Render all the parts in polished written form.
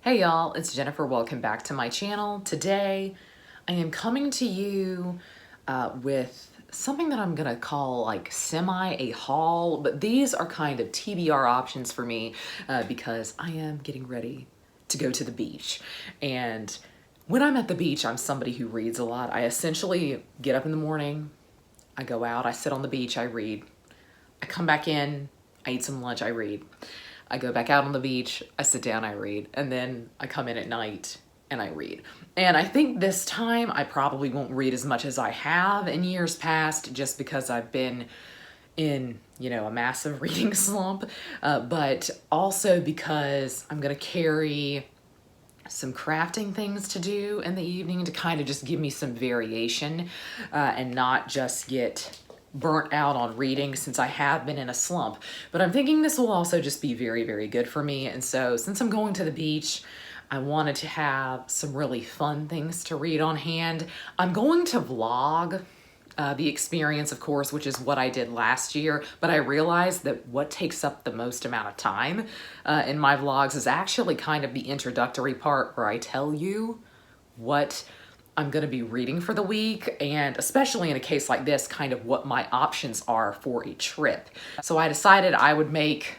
Hey y'all, it's Jennifer. Welcome back to my channel. Today, I am coming to you with something that I'm gonna call like a haul, but these are kind of TBR options for me because I am getting ready to go to the beach. And when I'm at the beach, I'm somebody who reads a lot. I essentially get up in the morning, I go out, I sit on the beach, I read. I come back in, I eat some lunch, I read. I go back out on the beach, I sit down, I read, and then I come in at night and I read. And I think this time I probably won't read as much as I have in years past just because I've been in, a massive reading slump, but also because I'm gonna carry some crafting things to do in the evening to kind of just give me some variation and not just get burnt out on reading since I have been in a slump. But I'm thinking this will also just be very, very good for me. And so since I'm going to the beach, I wanted to have some really fun things to read on hand. I'm going to vlog the experience, of course, which is what I did last year, but I realized that what takes up the most amount of time in my vlogs is actually kind of the introductory part where I tell you what I'm gonna be reading for the week, and especially in a case like this, kind of what my options are for a trip. So I decided I would make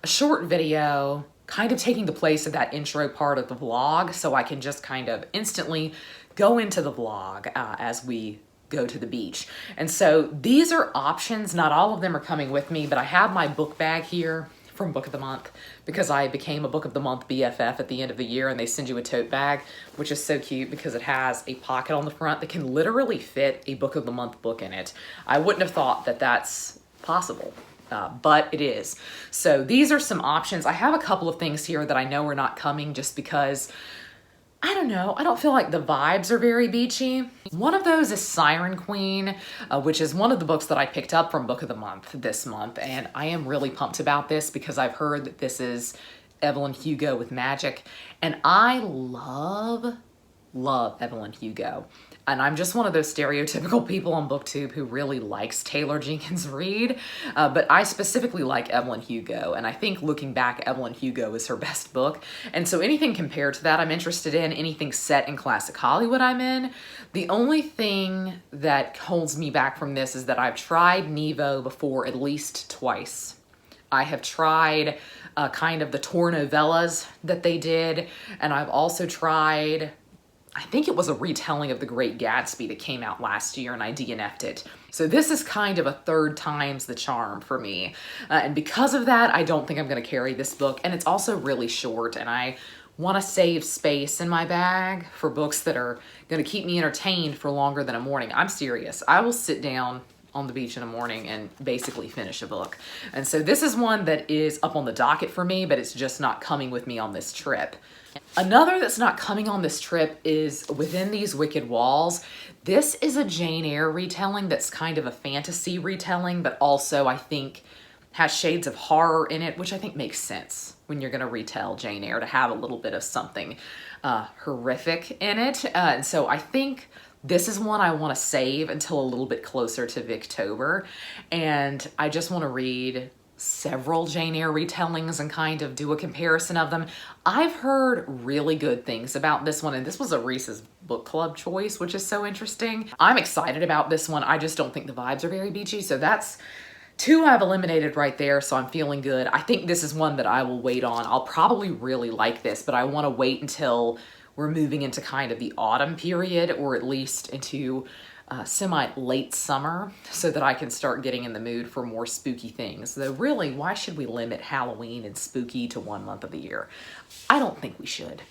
a short video kind of taking the place of that intro part of the vlog so I can just kind of instantly go into the vlog as we go to the beach. And so these are options. Not all of them are coming with me, but I have my book bag here from Book of the Month because I became a Book of the Month BFF at the end of the year, and they send you a tote bag, which is so cute because it has a pocket on the front that can literally fit a Book of the Month book in it. I wouldn't have thought that that's possible. But it is. So these are some options. I have a couple of things here that I know are not coming just because I don't know, I don't feel like the vibes are very beachy. One of those is Siren Queen, which is one of the books that I picked up from Book of the Month this month. And I am really pumped about this because I've heard that this is Evelyn Hugo with magic. And I love Evelyn Hugo. And I'm just one of those stereotypical people on BookTube who really likes Taylor Jenkins Reid, but I specifically like Evelyn Hugo, and I think looking back, Evelyn Hugo is her best book. And so anything compared to that I'm interested in, anything set in classic Hollywood I'm in. The only thing that holds me back from this is that I've tried Nevo before at least twice. I have tried kind of the tour novellas that they did, and I've also tried, I think it was a retelling of The Great Gatsby that came out last year, and I DNF'd it. So this is kind of a third time's the charm for me. And because of that, I don't think I'm gonna carry this book. And it's also really short, and I wanna save space in my bag for books that are gonna keep me entertained for longer than a morning. I'm serious. I will sit down on the beach in the morning and basically finish a book. And so this is one that is up on the docket for me, but it's just not coming with me on this trip. Another that's not coming on this trip is Within These Wicked Walls. This is a Jane Eyre retelling that's kind of a fantasy retelling, but also I think has shades of horror in it, which I think makes sense when you're gonna retell Jane Eyre to have a little bit of something horrific in it. And so I think this is one I want to save until a little bit closer to Victober. And I just want to read several Jane Eyre retellings and kind of do a comparison of them. I've heard really good things about this one, and this was a Reese's book club choice, which is so interesting. I'm excited about this one. I just don't think the vibes are very beachy. So that's two I've eliminated right there, so I'm feeling good. I think this is one that I will wait on. I'll probably really like this, but I want to wait until we're moving into kind of the autumn period, or at least into semi-late summer, so that I can start getting in the mood for more spooky things. Though really, why should we limit Halloween and spooky to 1 month of the year? I don't think we should.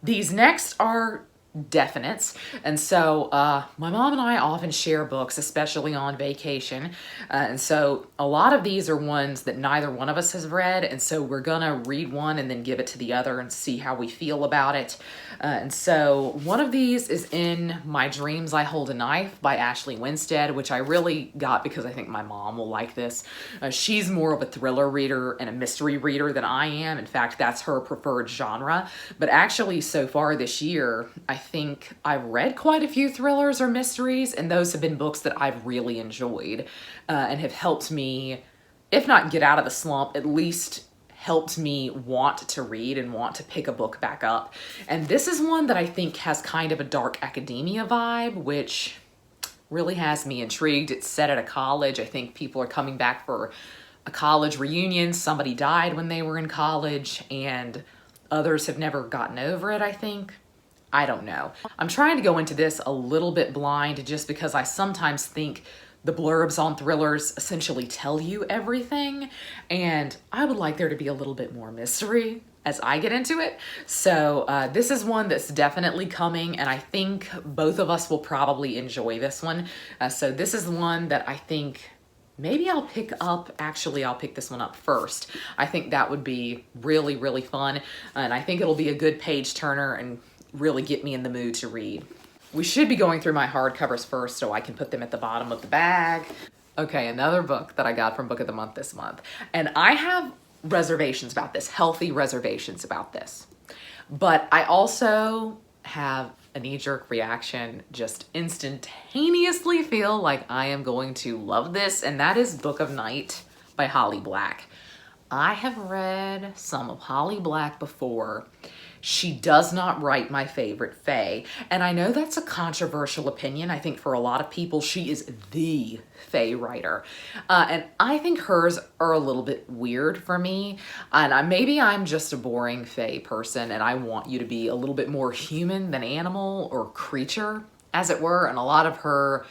These next are definites, and so my mom and I often share books, especially on vacation, and so a lot of these are ones that neither one of us has read, and so we're gonna read one and then give it to the other and see how we feel about it. And so one of these is In My Dreams I Hold a Knife by Ashley Winstead, which I really got because I think my mom will like this. She's more of a thriller reader and a mystery reader than I am. In fact, that's her preferred genre. But actually, so far this year, I think I've read quite a few thrillers or mysteries, and those have been books that I've really enjoyed and have helped me, if not get out of the slump, at least helped me want to read and want to pick a book back up. And this is one that I think has kind of a dark academia vibe, which really has me intrigued. It's set at a college. I think people are coming back for a college reunion. Somebody died when they were in college and others have never gotten over it, I think. I don't know. I'm trying to go into this a little bit blind just because I sometimes think the blurbs on thrillers essentially tell you everything, and I would like there to be a little bit more mystery as I get into it. So this is one that's definitely coming, and I think both of us will probably enjoy this one. So this is one that I think maybe I'll pick up. Actually, I'll pick this one up first. I think that would be really, really fun, and I think it'll be a good page turner and really get me in the mood to read. We should be going through my hardcovers first so I can put them at the bottom of the bag. Okay, another book that I got from Book of the Month this month. And I have reservations about this, healthy reservations about this. But I also have a knee-jerk reaction, just instantaneously feel like I am going to love this, and that is Book of Night by Holly Black. I have read some of Holly Black before. She does not write my favorite fae, and I know that's a controversial opinion. I think for a lot of people, she is the fae writer, and I think hers are a little bit weird for me, and maybe I'm just a boring fae person, and I want you to be a little bit more human than animal or creature, as it were, and a lot of her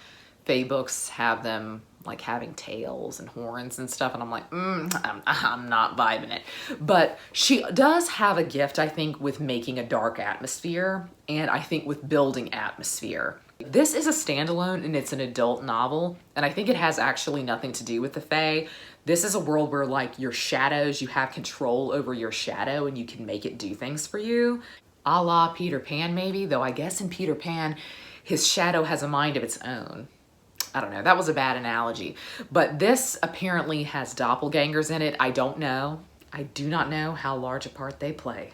fae books have them like having tails and horns and stuff, and I'm like, I'm not vibing it. But she does have a gift, I think, with making a dark atmosphere, and I think with building atmosphere. This is a standalone, and it's an adult novel, and I think it has actually nothing to do with the fae. This is a world where, like, your shadows, you have control over your shadow, and you can make it do things for you. A la Peter Pan, maybe, though I guess in Peter Pan, his shadow has a mind of its own. I don't know, that was a bad analogy. But this apparently has doppelgangers in it. I don't know. I do not know how large a part they play.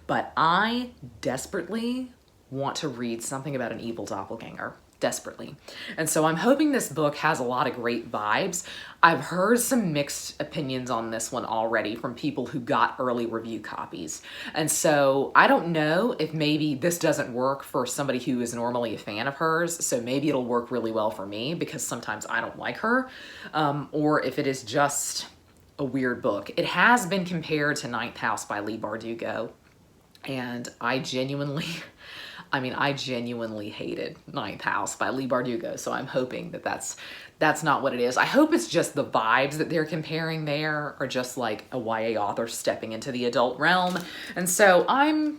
But I desperately want to read something about an evil doppelganger. Desperately. And so I'm hoping this book has a lot of great vibes. I've heard some mixed opinions on this one already from people who got early review copies. And so I don't know if maybe this doesn't work for somebody who is normally a fan of hers. So maybe it'll work really well for me because sometimes I don't like her. Or if it is just a weird book. It has been compared to Ninth House by Leigh Bardugo. And I genuinely hated Ninth House by Leigh Bardugo, so I'm hoping that that's not what it is. I hope it's just the vibes that they're comparing there are just like a YA author stepping into the adult realm. And so I'm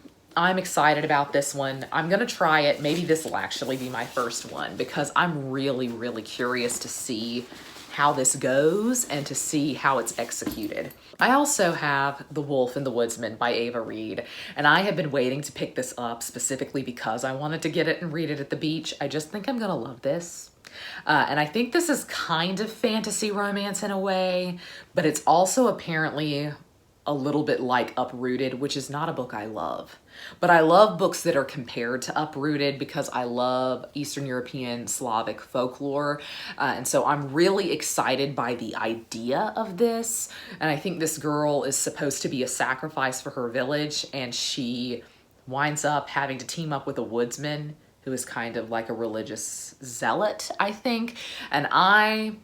excited about this one. I'm gonna try it. Maybe this will actually be my first one because I'm really, really curious to see how this goes and to see how it's executed. I also have The Wolf and the Woodsman by Ava Reid, and I have been waiting to pick this up specifically because I wanted to get it and read it at the beach. I just think I'm gonna love this. And I think this is kind of fantasy romance in a way, but it's also apparently a little bit like Uprooted, which is not a book I love. But I love books that are compared to Uprooted because I love Eastern European Slavic folklore. And so I'm really excited by the idea of this. And I think this girl is supposed to be a sacrifice for her village, and she winds up having to team up with a woodsman who is kind of like a religious zealot, I think. And I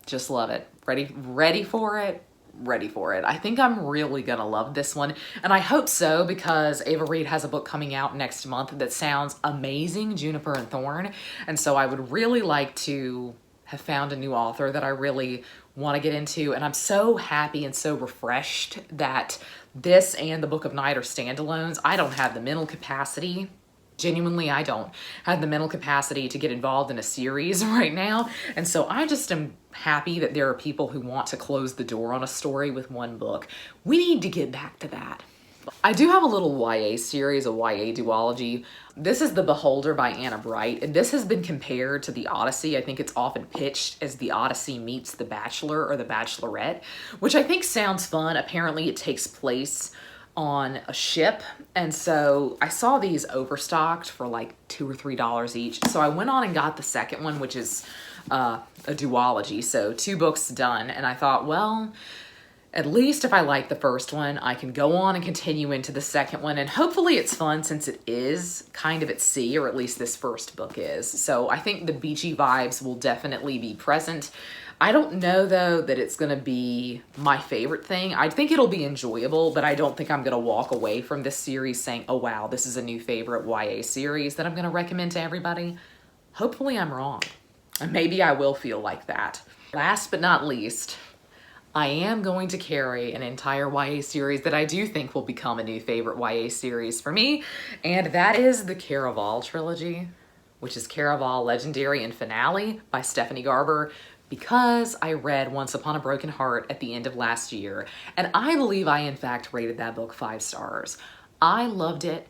just love it. Ready for it. Ready for it. I think I'm really gonna love this one, and I hope so because Ava Reid has a book coming out next month that sounds amazing, Juniper and Thorn, and so I would really like to have found a new author that I really want to get into, and I'm so happy and so refreshed that this and the Book of Night are standalones. I don't have the mental capacity. Genuinely, I don't have the mental capacity to get involved in a series right now. And so I just am happy that there are people who want to close the door on a story with one book. We need to get back to that. I do have a little YA series, a YA duology. This is The Beholder by Anna Bright, and this has been compared to The Odyssey. I think it's often pitched as The Odyssey meets The Bachelor or The Bachelorette, which I think sounds fun. Apparently it takes place on a ship, and so I saw these overstocked for like $2 or $3 each, so I went on and got the second one, which is a duology, so 2 books done, and I thought, well, At least if I like the first one, I can go on and continue into the second one, and hopefully it's fun since it is kind of at sea, or at least this first book is. So I think the beachy vibes will definitely be present. I don't know though that it's gonna be my favorite thing. I think it'll be enjoyable, but I don't think I'm gonna walk away from this series saying, oh wow, this is a new favorite YA series that I'm gonna recommend to everybody. Hopefully I'm wrong, and maybe I will feel like that. Last but not least, I am going to carry an entire YA series that I do think will become a new favorite YA series for me, and that is the Caraval trilogy, which is Caraval Legendary and Finale by Stephanie Garber, because I read Once Upon a Broken Heart at the end of last year, and I believe I in fact rated that book 5 stars. I loved it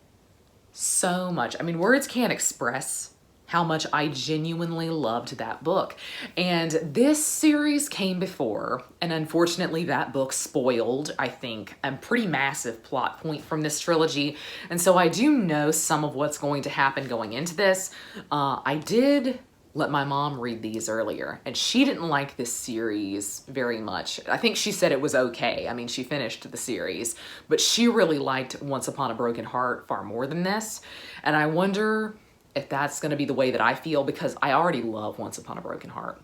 so much. I mean, words can't express how much I genuinely loved that book. And this series came before, and unfortunately that book spoiled, I think, a pretty massive plot point from this trilogy. And so I do know some of what's going to happen going into this. I did let my mom read these earlier, and she didn't like this series very much. I think she said it was okay. I mean, she finished the series, but she really liked Once Upon a Broken Heart far more than this. And I wonder if that's going to be the way that I feel, because I already love Once Upon a Broken Heart.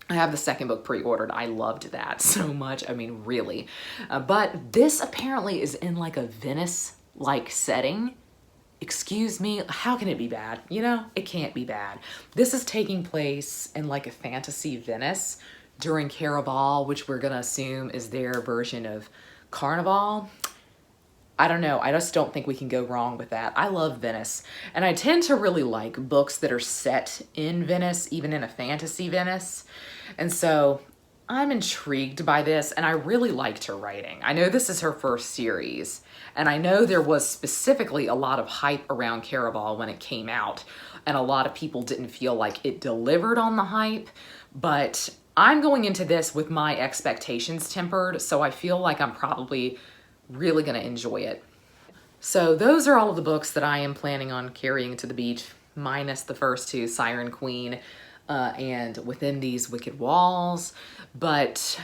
I have the second book pre-ordered. I loved that so much. I mean, really. But this apparently is in like a Venice-like setting. Excuse me, how can it be bad? You know, it can't be bad. This is taking place in like a fantasy Venice during Caraval, which we're gonna assume is their version of Carnival. I don't know, I just don't think we can go wrong with that. I love Venice, and I tend to really like books that are set in Venice, even in a fantasy Venice. And so I'm intrigued by this, and I really liked her writing. I know this is her first series, and I know there was specifically a lot of hype around Caraval when it came out, and a lot of people didn't feel like it delivered on the hype, but I'm going into this with my expectations tempered, so I feel like I'm probably really gonna enjoy it. So those are all of the books that I am planning on carrying to the beach, minus the first two, Siren Queen and Within These Wicked Walls. But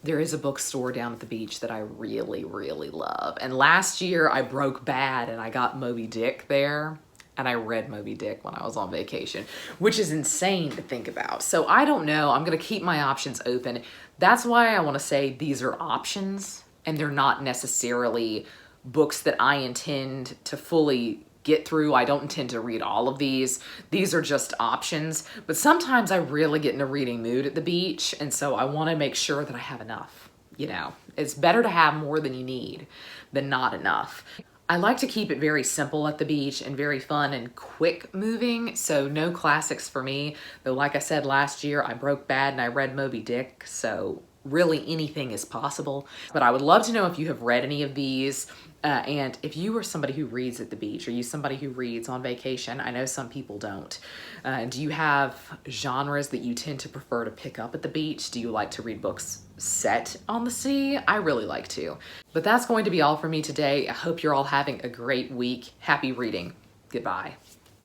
there is a bookstore down at the beach that I really, really love. And last year I broke bad and I got Moby Dick there. And I read Moby Dick when I was on vacation, which is insane to think about. So I don't know, I'm gonna keep my options open. That's why I wanna say these are options, and they're not necessarily books that I intend to fully get through. I don't intend to read all of these. These are just options, but sometimes I really get in a reading mood at the beach, and so I wanna make sure that I have enough. You know, it's better to have more than you need than not enough. I like to keep it very simple at the beach and very fun and quick moving, so no classics for me. Though like I said last year, I broke bad and I read Moby Dick, so really anything is possible. But I would love to know if you have read any of these, and if you are somebody who reads at the beach. Are you somebody who reads on vacation? I know some people don't. Do you have genres that you tend to prefer to pick up at the beach? Do you like to read books set on the sea? I really like to. But that's going to be all for me today. I hope you're all having a great week. Happy reading. Goodbye.